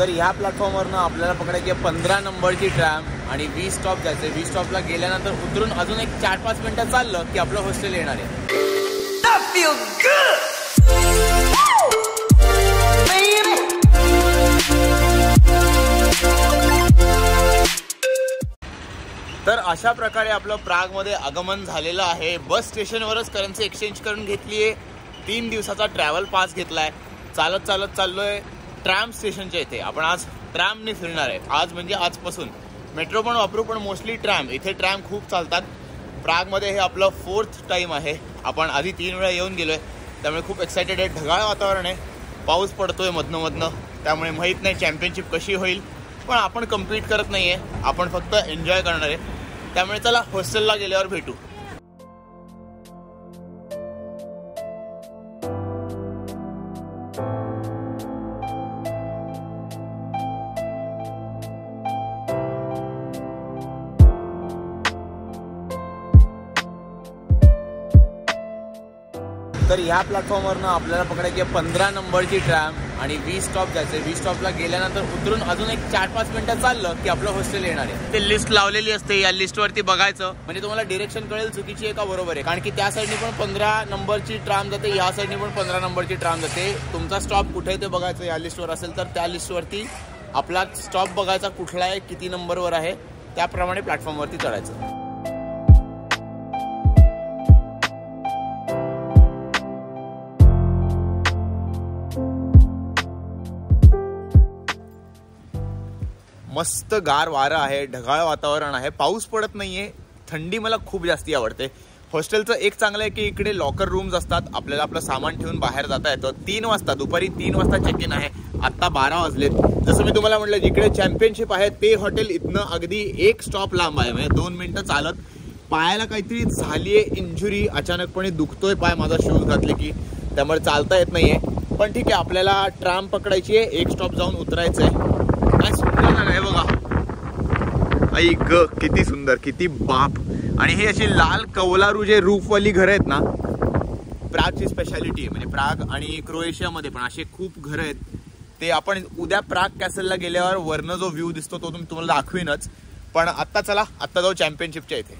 तर ह्या प्लॅटफॉर्मवरनं आपल्याला पकडायची 15 नंबरची ट्रॅम आणि 20 स्टॉप जायचे. 20 स्टॉपला गेल्यानंतर उतरून अजून एक 4-5 मिनिटं चाललं की आपलं हॉस्टेल येणार आहे. तर अशा प्रकारे आपलं प्रागमध्ये आगमन झालेलं आहे. बस स्टेशनवरच करन्सी एक्सचेंज करून घेतली आहे. 3 दिवसाचा ट्रॅव्हल पास घेतलाय. चालत चाललोय ट्रॅम स्टेशनच्या इथे. आपण आज ट्रॅमने फिरणार आहे. आज म्हणजे आजपासून मेट्रो पण वापरू, पण मोस्टली ट्रॅम. इथे ट्रॅम खूप चालतात. प्रागमध्ये हे आपलं 4th टाईम आहे. आपण आधी 3 वेळा येऊन गेलोय, त्यामुळे खूप एक्सायटेड आहे. ढगाळ वातावरण आहे, पाऊस पडतोय मधनं, त्यामुळे माहीत नाही चॅम्पियनशिप कशी होईल. पण आपण कम्पीट करत नाहीये, आपण फक्त एन्जॉय करणार आहे. त्यामुळे चला हॉस्टेलला गेल्यावर भेटू. तर ह्या प्लॅटफॉर्मवरनं आपल्याला पकडायची 15 नंबरची ट्रॅम आणि 20 स्टॉप जायचे. 20 स्टॉपला गेल्यानंतर उतरून अजून एक 4-5 मिनिटं चाललं की आपलं हॉस्टेल येणार आहे. ते लिस्ट लावलेली असते, या लिस्टवरती बघायचं म्हणजे तुम्हाला डिरेक्शन कळेल चुकीची आहे का बरोबर आहे. कारण की त्या साईडनी पण 15 नंबरची ट्रॅम जाते, ह्या साईडनी पण 15 नंबरची ट्रॅम जाते. तुमचा स्टॉप कुठे ते बघायचं. या लिस्टवर असेल तर त्या लिस्टवरती आपला स्टॉप बघायचा कुठला आहे, किती नंबरवर आहे, त्याप्रमाणे प्लॅटफॉर्मवरती चढायचं. मस्त गार वारं आहे, ढगाळ वातावरण आहे, पाऊस पडत नाहीये. थंडी मला खूप जास्ती आवडते. हॉस्टेलचं एक चांगलं आहे की इकडे लॉकर रूम्स असतात. आपल्याला आपलं सामान ठेवून बाहेर जाता येतं. 3 वाजता, दुपारी 3 वाजता चेक इन आहे. आत्ता 12 वाजलेत. जसं मी तुम्हाला म्हटलं, जिकडे चॅम्पियनशिप आहे ते हॉटेल इथनं अगदी 1 स्टॉप लांब आहे. म्हणजे 2 मिनिटं चालत. पायाला काहीतरी झालीये इंजुरी, अचानकपणे दुखतोय पाय माझा शूज घातले की, त्यामुळे चालता येत नाहीये. पण ठीक आहे, आपल्याला ट्रॅम पकडायची आहे. 1 स्टॉप जाऊन उतरायचं आहे. काय सुंदर जागा आहे बघा. आई ग, किती सुंदर, किती बाप. आणि हे अशी लाल कौलारू जे रूफवाली घरं आहेत ना, प्रागची स्पेशालिटी आहे. म्हणजे प्राग आणि क्रोएशियामध्ये पण असे खूप घरं आहेत. ते आपण उद्या प्राग कॅसलला गेल्यावर वरनं जो व्ह्यू दिसतो तो तुम्हाला दाखवीनच. पण आत्ता चला, आत्ता जाऊ चॅम्पियनशिपच्या इथे.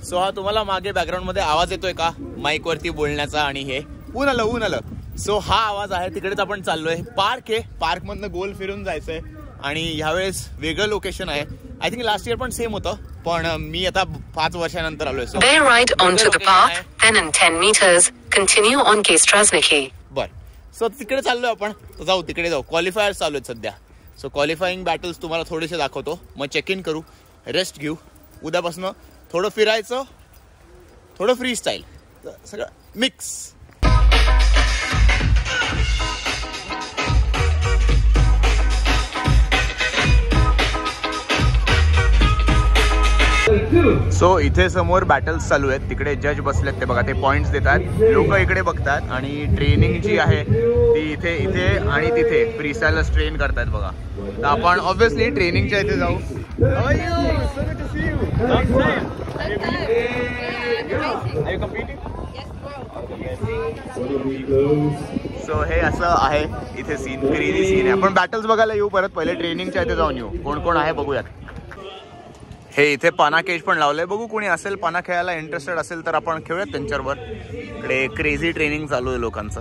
सो हा तुम्हाला मागे बॅकग्राऊंडमध्ये आवाज येतोय का माईकवरती बोलण्याचा, आणि हे ऊन आलं. सो हा आवाज आहे, तिकडेच आपण चाललोय. पार्क आहे, पार्कमधनं गोल फिरून जायचंय. आणि ह्यावेळेस वेगळं लोकेशन आहे. आय थिंक लास्ट इयर पण सेम होतं, पण मी आता 5 वर्षानंतर आलोय. बर, सो तिकडे चाललोय आपण. जाऊ, तिकडे जाऊ. क्वालिफायर्स चालू आहेत सध्या. सो क्वालिफाईंग बॅटल्स तुम्हाला थोडेसे दाखवतो, मग चेक इन करू, रेस्ट घेऊ. उद्यापासून थोडं फिरायचं, थोडं फ्री स्टाईल, सगळं मिक्स. सो इथे समोर बॅटल्स चालू आहेत. तिकडे जज बसलेत, ते बघा, ते पॉइंट्स देतात. लोक इकडे बघतात. आणि ट्रेनिंग जी आहे ती इथे आणि तिथे फ्रीस्टाईलच ट्रेन करतात बघा. तर आपण ऑब्व्हियसली ट्रेनिंगच्या इथे जाऊ. सो हे असं आहे इथे सीन, क्रेझी सीन आहे. आपण बॅटल्स बघायला येऊ परत, पहिले ट्रेनिंगच्या इथे जाऊन येऊ. कोण कोण आहे बघूयात. हे इथे पाना केज पण लावलंय. बघू कोणी असेल पाना खेळायला इंटरेस्टेड असेल तर आपण खेळूयात त्यांच्याबरोबर. इकडे क्रेझी ट्रेनिंग चालू आहे लोकांचं.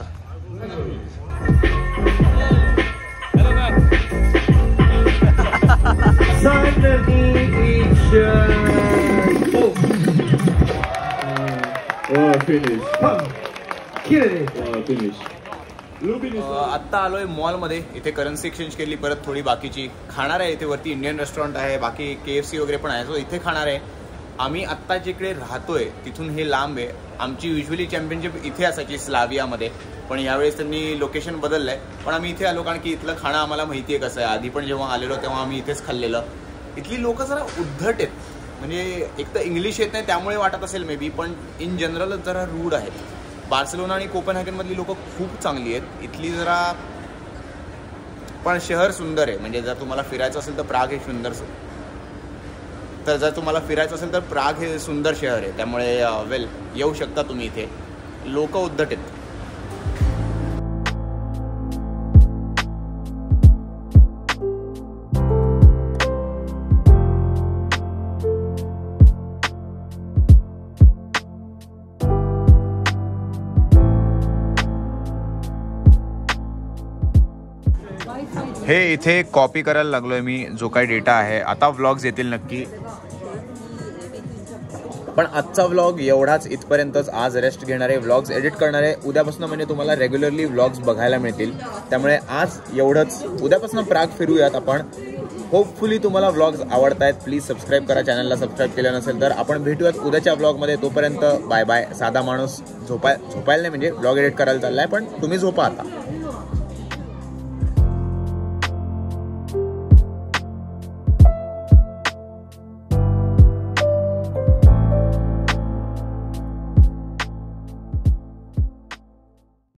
आत्ता आलोय मॉलमध्ये. इथे करन्सी एक्सचेंज केली, परत थोडी बाकीची खाणार आहे. इथे वरती इंडियन रेस्टॉरंट आहे, बाकी KFC वगैरे पण आहे. सो इथे खाणार आहे. आम्ही आत्ता जिकडे राहतोय तिथून हे लांब आहे. आमची युजली चॅम्पियनशिप इथे असायची स्लावियामध्ये, पण यावेळेस त्यांनी लोकेशन बदललं आहे. पण आम्ही इथे आलो कारण की इथलं खाणं आम्हाला माहिती आहे कसं आहे. आधी पण जेव्हा आलेलो तेव्हा आम्ही इथेच खाल्लेलं. इथली लोक जरा उद्धट आहेत. म्हणजे एक तर इंग्लिश येत नाही त्यामुळे वाटत असेल मे बी, पण इन जनरलच जरा रूड आहेत. बार्सिलोना आणि कोपेनहेगनमधली लोक खूप चांगली आहेत. इथली जरा, पण शहर सुंदर आहे. म्हणजे जर तुम्हाला फिरायचं असेल तर प्राग हे सुंदर शहर आहे. त्यामुळे येऊ शकता तुम्ही इथे. लोक उद्धट आहेत. हे इथे कॉपी करायला लागलोय मी जो काही डेटा आहे. आता व्लॉग्स येतील नक्की, पण आजचा व्लॉग एवढाच, इथपर्यंतच. आज रेस्ट घेणारे, व्लॉग्स एडिट करणारे. उद्यापासून म्हणजे तुम्हाला रेग्युलरली व्लॉग्स बघायला मिळतील. त्यामुळे आज एवढंच. उद्यापासून प्राग फिरूयात आपण. होपफुली तुम्हाला व्लॉग्स आवडत आहेत. प्लीज सबस्क्राईब करा चॅनलला, सबस्क्राईब केलं नसेल तर. आपण भेटूयात उद्याच्या व्लॉगमध्ये. तोपर्यंत बाय बाय. साधा माणूस झोपायला नाही, म्हणजे व्लॉग एडिट करायला चाललाय, पण तुम्ही झोपा आता.